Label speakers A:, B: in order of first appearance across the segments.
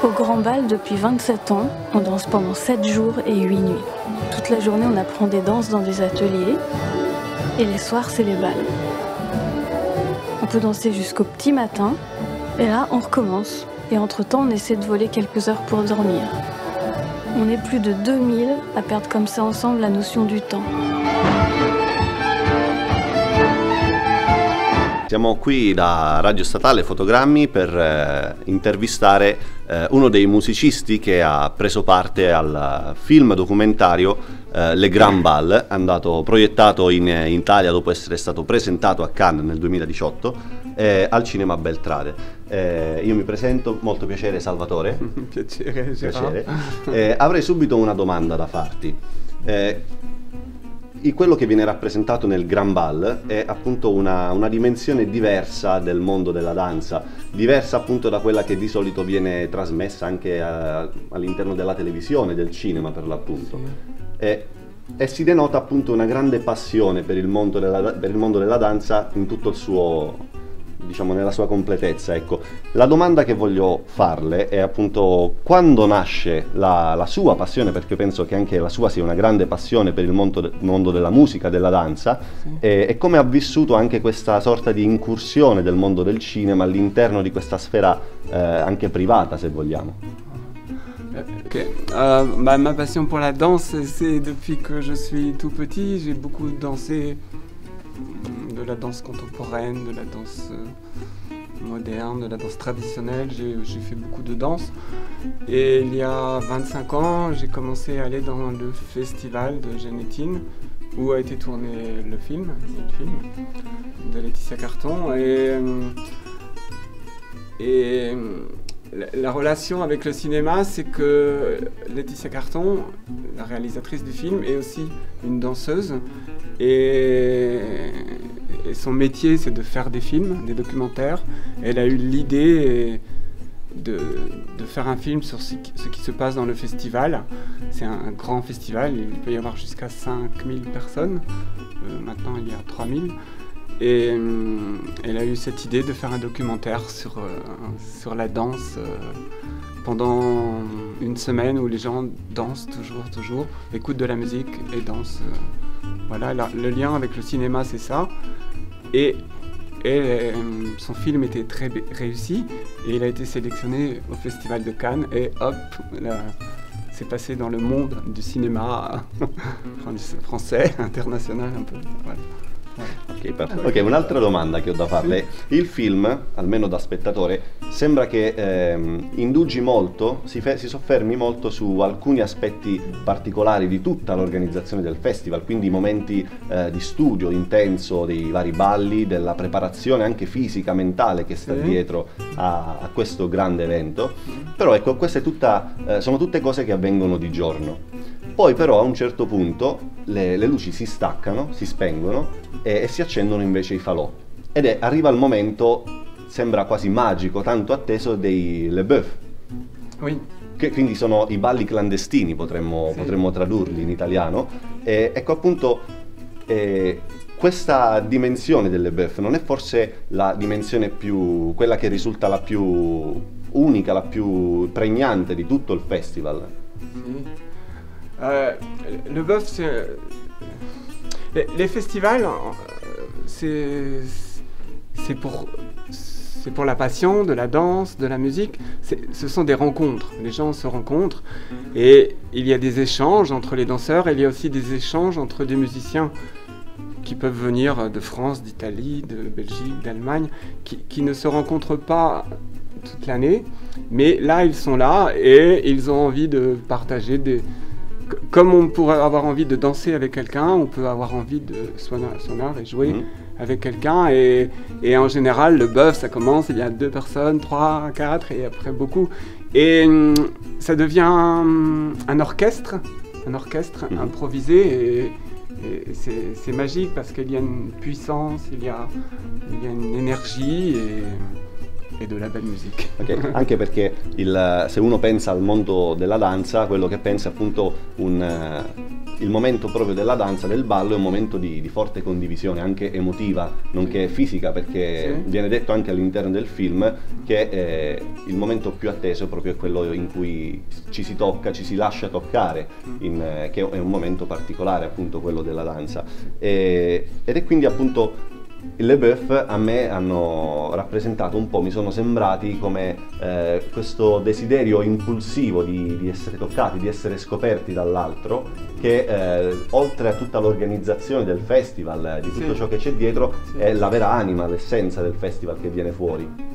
A: Au Grand Bal, depuis 27 ans, on danse pendant 7 jours et 8 nuits. Toute la journée, on apprend des danses dans des ateliers. Et les soirs, c'est les bals. On peut danser jusqu'au petit matin. Et là, on recommence. Et entre-temps, on essaie de voler quelques heures pour dormir. On est plus de 2000 à perdre comme ça ensemble la notion du temps.
B: Siamo qui da Radio Statale Fotogrammi per intervistare uno dei musicisti che ha preso parte al film documentario Le Grand Bal, andato proiettato in Italia dopo essere stato presentato a Cannes nel 2018 al Cinema Beltrade. Io mi presento, molto piacere Salvatore.
C: Piacere, Gerard.
B: Avrei subito una domanda da farti. Quello che viene rappresentato nel Grand Bal è appunto una dimensione diversa del mondo della danza, diversa appunto da quella che di solito viene trasmessa anche all'interno della televisione, del cinema per l'appunto. E si denota appunto una grande passione per il mondo della danza in tutto il suo, diciamo, nella sua completezza, ecco. La domanda che voglio farle è appunto quando nasce la sua passione, perché penso che anche la sua sia una grande passione per il mondo della musica, della danza, sì. E come ha vissuto anche questa sorta di incursione del mondo del cinema all'interno di questa sfera anche privata, se vogliamo.
C: Ma passion pour la danse, c'est depuis que je suis tout petit. J'ai beaucoup dansé de la danse contemporaine, de la danse moderne, de la danse traditionnelle. J'ai fait beaucoup de danse. Et il y a 25 ans, j'ai commencé à aller dans le festival de Genetin, où a été tourné le film de Laetitia Carton. Et la relation avec le cinéma, c'est que Laetitia Carton, la réalisatrice du film, est aussi une danseuse. Et son métier, c'est de faire des films, des documentaires. Elle a eu l'idée de faire un film sur ce qui se passe dans le festival. C'est un grand festival, il peut y avoir jusqu'à 5000 personnes. Maintenant, il y a 3000. Et elle a eu cette idée de faire un documentaire sur la danse pendant une semaine où les gens dansent toujours, écoutent de la musique et dansent. Voilà, le lien avec le cinéma, c'est ça. Et son film était très réussi et il a été sélectionné au Festival de Cannes et hop, c'est passé dans le monde du cinéma français, international un peu. Voilà.
B: Ok, un'altra domanda che ho da farle. Il film, almeno da spettatore, sembra che indugi molto, si soffermi molto su alcuni aspetti particolari di tutta l'organizzazione del festival, quindi i momenti di studio intenso dei vari balli, della preparazione anche fisica, mentale che sta dietro a questo grande evento. Però ecco, queste sono tutte cose che avvengono di giorno. Poi però a un certo punto le luci si staccano, si spengono e si accendono invece i falò. Ed arriva il momento, sembra quasi magico, tanto atteso dei Le Boeuf.
C: Oui.
B: Che quindi sono i balli clandestini, potremmo tradurli in italiano. Ecco appunto, questa dimensione delle Boeuf non è forse la dimensione quella che risulta la più unica, la più pregnante di tutto il festival?
C: Sì. Le Boeuf, les festivals, c'est pour la passion de la danse, de la musique. Ce sont des rencontres. Les gens se rencontrent et il y a des échanges entre les danseurs et il y a aussi des échanges entre des musiciens qui peuvent venir de France, d'Italie, de Belgique, d'Allemagne, qui ne se rencontrent pas toute l'année, mais là ils sont là et ils ont envie de partager comme on pourrait avoir envie de danser avec quelqu'un, on peut avoir envie de sonner et jouer avec quelqu'un. Et en général, le Boeuf, ça commence, il y a 2 personnes, 3, 4 et après beaucoup. Et ça devient un orchestre improvisé. Et c'est magique parce qu'il y a une puissance, il y a une énergie. et de la belle musique.
B: Okay. Anche perché se uno pensa al mondo della danza, quello che pensa è appunto il momento proprio della danza, del ballo, è un momento di forte condivisione, anche emotiva, nonché fisica, perché sì, viene detto anche all'interno del film che il momento più atteso proprio è quello in cui ci si tocca, ci si lascia toccare, che è un momento particolare appunto quello della danza. Ed è quindi appunto Le Boeuf a me hanno rappresentato un po', mi sono sembrati come questo desiderio impulsivo di essere toccati, di essere scoperti dall'altro, che oltre a tutta l'organizzazione del festival, di tutto ciò che c'è dietro, è la vera anima, l'essenza del festival che viene fuori.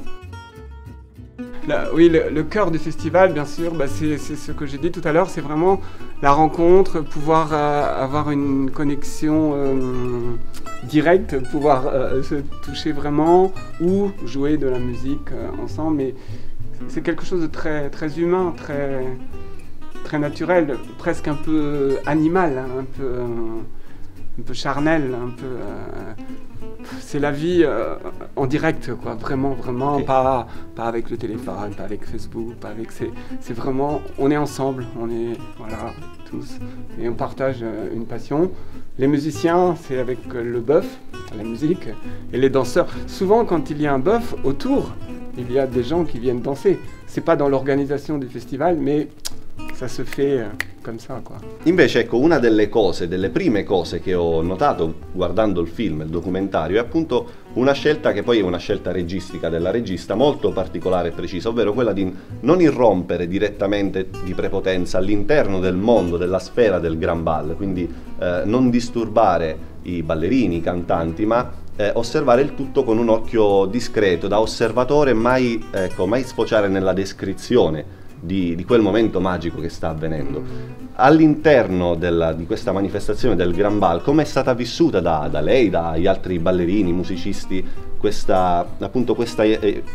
C: Oui, le cœur du festival, bien sûr, bah c'est ce que j'ai dit tout à l'heure, c'est vraiment la rencontre, pouvoir avoir une connexion directe, pouvoir se toucher vraiment ou jouer de la musique ensemble. Mais c'est quelque chose de très humain, très naturel, presque un peu animal, un peu charnel, un peu... c'est la vie en direct, quoi. Vraiment, okay, pas avec le téléphone, pas avec Facebook, pas avec... C'est vraiment, on est ensemble, on est, voilà, tous, et on partage une passion. Les musiciens, c'est avec le bœuf, la musique, et les danseurs. Souvent, quand il y a un bœuf autour, il y a des gens qui viennent danser. C'est pas dans l'organisation du festival, mais ça se fait comme ça, quoi.
B: Invece, ecco, una delle prime cose che ho notato guardando il film, il documentario, è appunto una scelta che poi è una scelta registica della regista molto particolare e precisa, ovvero quella di non irrompere direttamente di prepotenza all'interno del mondo, della sfera del Grand Bal, quindi non disturbare i ballerini, i cantanti, ma osservare il tutto con un occhio discreto, da osservatore, mai sfociare nella descrizione di quel momento magico che sta avvenendo. All'interno di questa manifestazione del Grand Bal, come è stata vissuta da lei, dagli altri ballerini, musicisti, questa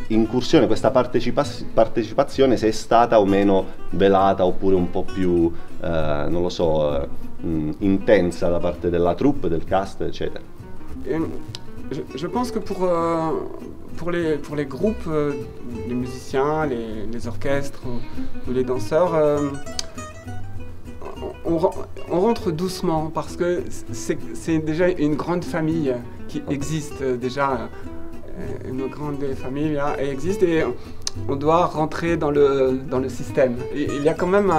B: incursione, questa partecipazione, se è stata o meno velata oppure un po' più, non lo so, intensa da parte della troupe, del cast, eccetera?
C: Je pense que pour les groupes, les musiciens, les orchestres ou les danseurs, on rentre doucement parce que c'est déjà une grande famille qui existe déjà. Une grande famille là, existe et on doit rentrer dans le système. Il y a quand même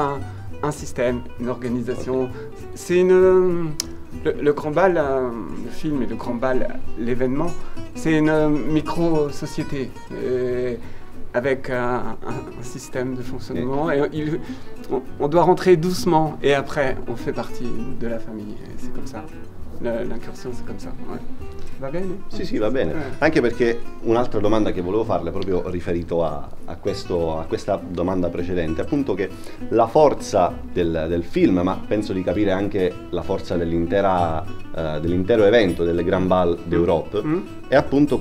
C: un système, une organisation. C'est le Grand Bal, le film et le Grand Bal, l'événement, c'est une micro-société avec un système de fonctionnement. Et on doit rentrer doucement et après on fait partie de la famille. C'est comme ça. L'incursion, c'est comme ça. Ouais. Va bene?
B: Sì, va bene. Anche perché un'altra domanda che volevo farle, proprio riferito a questa domanda precedente, appunto, che la forza del film, ma penso di capire anche la forza dell'intero evento, delle Grand Bal d'Europe, è appunto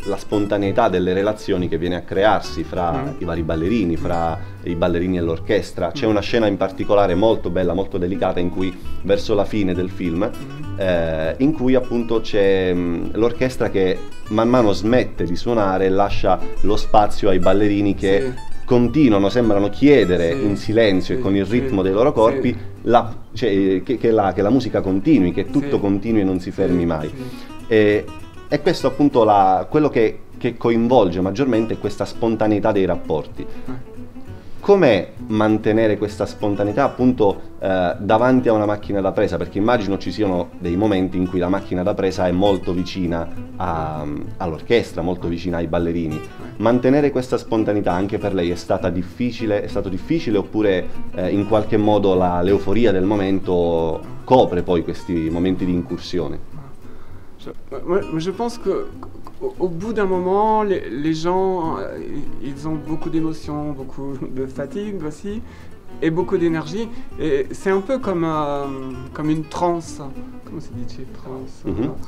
B: la spontaneità delle relazioni che viene a crearsi fra i vari ballerini, fra i ballerini e l'orchestra. C'è una scena in particolare molto bella, molto delicata, in cui verso la fine del film, in cui appunto c'è l'orchestra che man mano smette di suonare e lascia lo spazio ai ballerini che continuano, sembrano chiedere in silenzio e con il ritmo dei loro corpi che la musica continui, che tutto continui e non si fermi mai. E questo appunto quello che coinvolge maggiormente è questa spontaneità dei rapporti. Com'è mantenere questa spontaneità appunto davanti a una macchina da presa? Perché immagino ci siano dei momenti in cui la macchina da presa è molto vicina all'orchestra, molto vicina ai ballerini. Mantenere questa spontaneità anche per lei è stato difficile oppure in qualche modo l'euforia del momento copre poi questi momenti di incursione?
C: Je pense qu'au bout d'un moment, les gens, ils ont beaucoup d'émotions, beaucoup de fatigue aussi, et beaucoup d'énergie. Et c'est un peu comme une transe. Comment c'est dit, transe?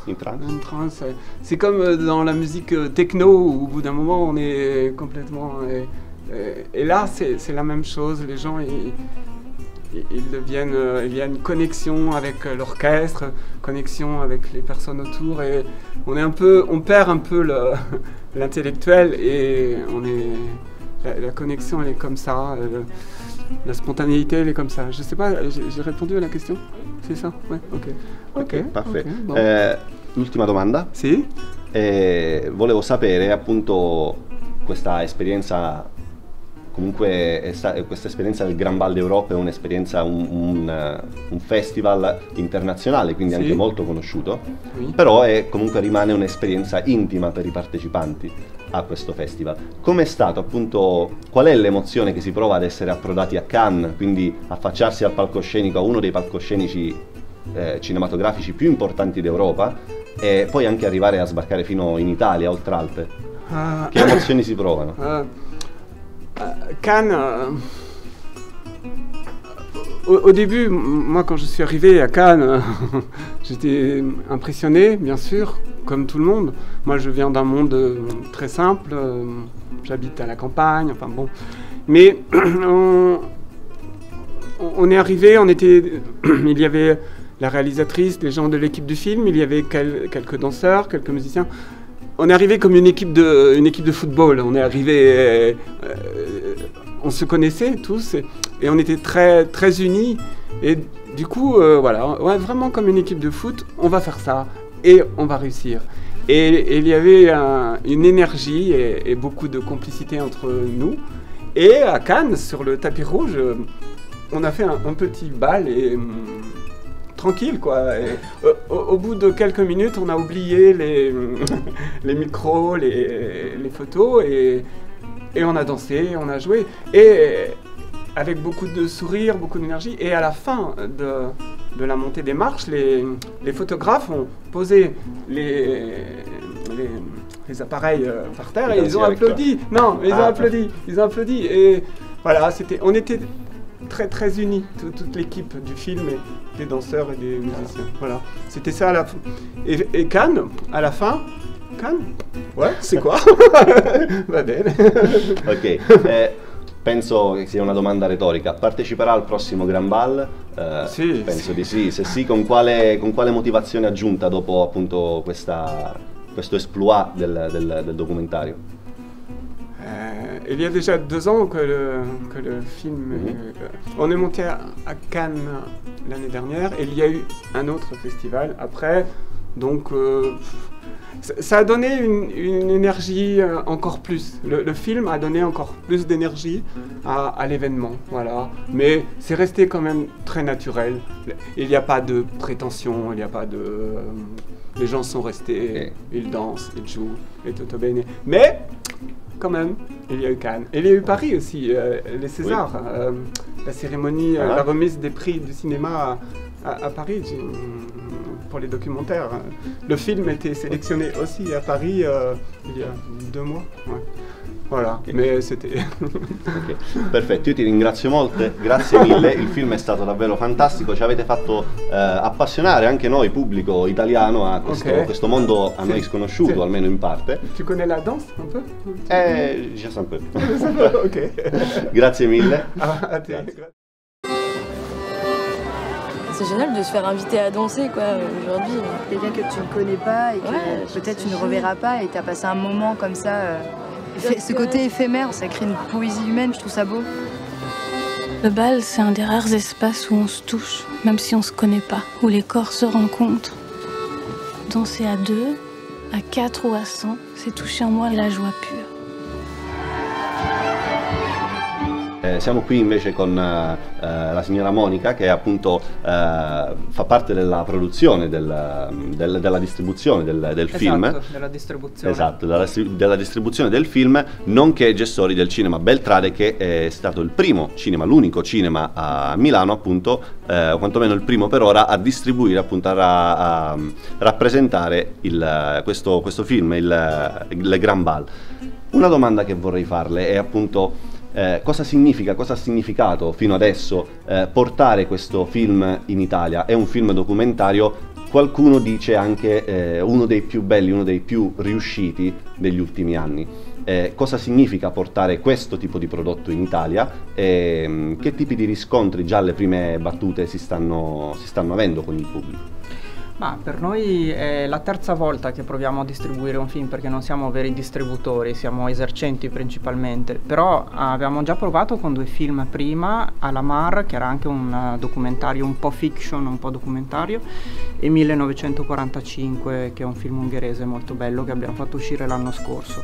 B: Une transe.
C: Une transe. C'est comme dans la musique techno, où au bout d'un moment, on est complètement... Et là, c'est la même chose. Les gens, il y a une connexion avec l'orchestre, connexion avec les personnes autour, et on perd un peu l'intellectuel, et la connexion elle est comme ça, la spontanéité elle est comme ça. Je sais pas, j'ai répondu à la question? C'est ça? Ouais, ok.
B: Parfait.
C: Okay, bon.
B: L'ultima domanda.
C: Sì?
B: Volevo sapere appunto questa esperienza. Comunque questa esperienza del Grand Bal d'Europa è un'esperienza, un festival internazionale, quindi
C: sì,
B: anche molto conosciuto,
C: sì.
B: Però comunque rimane un'esperienza intima per i partecipanti a questo festival. Com'è stato appunto, qual è l'emozione che si prova ad essere approdati a Cannes, quindi affacciarsi al palcoscenico, a uno dei palcoscenici cinematografici più importanti d'Europa, e poi anche arrivare a sbarcare fino in Italia, oltre Alpe? Che emozioni si provano?
C: Cannes, au début, moi quand je suis arrivé à Cannes, j'étais impressionné, bien sûr, comme tout le monde. Moi je viens d'un monde très simple, j'habite à la campagne, enfin bon. Mais on est arrivé, il y avait la réalisatrice, les gens de l'équipe du film, il y avait quelques danseurs, quelques musiciens. On est arrivé comme une équipe de football. On est arrivé, on se connaissait tous et on était très très unis. Et du coup, voilà, ouais, vraiment comme une équipe de foot. On va faire ça et on va réussir. Et il y avait une énergie et beaucoup de complicité entre nous. Et à Cannes, sur le tapis rouge, on a fait un petit bal et tranquille quoi. Et, au bout de quelques minutes, on a oublié les micros, les photos et on a dansé, on a joué et avec beaucoup de sourires, beaucoup d'énergie. Et à la fin de la montée des marches, les photographes ont posé les appareils par terre et ils ont applaudi. Non, ils ont applaudi et voilà, on était très très unis, toute l'équipe du film, et des danseurs et des musiciens. Voilà, c'était ça à la fin. Et Cannes, à la fin, Cannes? Ouais, c'est quoi? Va bene.
B: Ok, penso che sia una domanda retorica. Parteciperà al prossimo Grand Bal?
C: Sì.
B: Penso di sì. Se sì, con quale motivazione aggiunta dopo appunto questo exploit del documentario?
C: Il y a déjà 2 ans que le film... on est monté à Cannes l'année dernière et il y a eu un autre festival après. Donc ça a donné une énergie encore plus. Le film a donné encore plus d'énergie à l'événement. Voilà. Mais c'est resté quand même très naturel. Il n'y a pas de prétention, il n'y a pas de... les gens sont restés, ils dansent, ils jouent, et tutto bene. Mais... quand même, il y a eu Cannes. Et il y a eu Paris aussi, les Césars, la cérémonie, la remise des prix du cinéma à Paris pour les documentaires. Le film a été sélectionné aussi à Paris il y a 2 mois. Ouais. Voilà, mais c'était...
B: Okay. Perfetto, io ti ringrazio molto, grazie mille, il film è stato davvero fantastico, ci avete fatto appassionare anche noi, pubblico italiano, a questo mondo a noi sconosciuto, almeno in parte.
C: Tu connais la danse un peu?
B: Just un peu.
C: Ok.
B: Grazie mille.
C: À te.
D: C'est génial de se faire inviter à danser quoi aujourd'hui.
E: Quelqu'un que tu ne connais pas et que peut-être tu ne reverras pas et tu as passé un moment comme ça. Ce côté éphémère, ça crée une poésie humaine, je trouve ça beau.
A: Le bal, c'est un des rares espaces où on se touche, même si on se connaît pas, où les corps se rencontrent. Danser à 2, à 4 ou à 100, c'est toucher en moi la joie pure.
B: Siamo qui invece con la signora Monica che appunto fa parte della produzione, della distribuzione del film.
F: Della distribuzione.
B: Esatto, della distribuzione del film, nonché gestori del cinema Beltrade, che è stato il primo cinema, l'unico cinema a Milano appunto, quantomeno il primo per ora, a distribuire appunto, a rappresentare questo film, il Grand Bal. Una domanda che vorrei farle è appunto cosa ha significato fino adesso portare questo film in Italia? È un film documentario qualcuno dice anche uno dei più belli, uno dei più riusciti degli ultimi anni. Cosa significa portare questo tipo di prodotto in Italia e che tipi di riscontri già alle prime battute si stanno avendo con il pubblico?
F: Ma per noi è la terza volta che proviamo a distribuire un film, perché non siamo veri distributori, siamo esercenti principalmente, però abbiamo già provato con 2 film prima, Alamar, che era anche un documentario un po' fiction, un po' documentario, e 1945, che è un film ungherese molto bello che abbiamo fatto uscire l'anno scorso.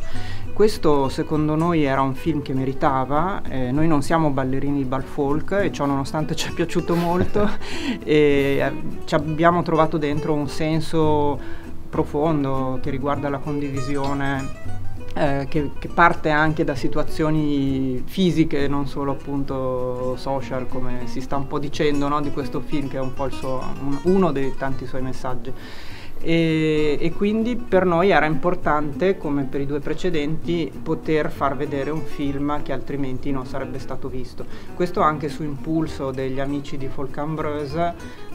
F: Questo secondo noi era un film che meritava, noi non siamo ballerini di bal folk e ciò nonostante ci è piaciuto molto e ci abbiamo trovato dentro un senso profondo che riguarda la condivisione, che parte anche da situazioni fisiche, non solo appunto social, come si sta un po' dicendo, no, di questo film, che è un po' uno dei tanti suoi messaggi. E quindi per noi era importante, come per i 2 precedenti, poter far vedere un film che altrimenti non sarebbe stato visto. Questo anche su impulso degli amici di Folcambreuse,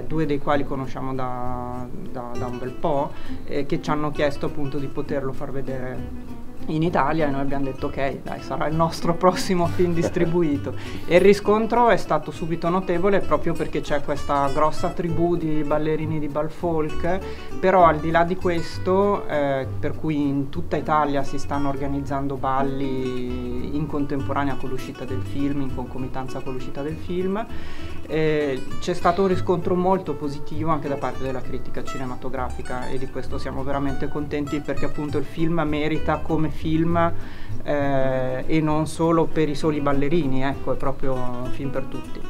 F: 2 dei quali conosciamo da un bel po', che ci hanno chiesto appunto di poterlo far vedere in Italia, e noi abbiamo detto ok, dai, sarà il nostro prossimo film distribuito. E il riscontro è stato subito notevole, proprio perché c'è questa grossa tribù di ballerini di bal folk, però al di là di questo, per cui in tutta Italia si stanno organizzando balli in contemporanea con l'uscita del film, in concomitanza con l'uscita del film, c'è stato un riscontro molto positivo anche da parte della critica cinematografica, e di questo siamo veramente contenti, perché appunto il film merita come film e non solo per i soli ballerini, ecco, è proprio un film per tutti.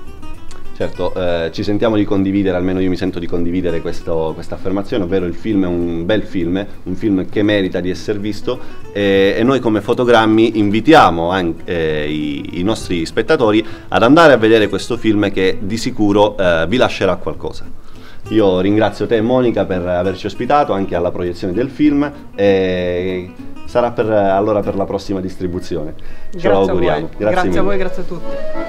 B: Certo, ci sentiamo di condividere, almeno io mi sento di condividere questa affermazione, ovvero il film è un bel film, un film che merita di essere visto, e noi come Fotogrammi invitiamo anche i nostri spettatori ad andare a vedere questo film, che di sicuro vi lascerà qualcosa. Io ringrazio te, Monica, per averci ospitato anche alla proiezione del film, e sarà allora per la prossima distribuzione. Ce lo auguriamo.
F: Grazie a voi, grazie a tutti.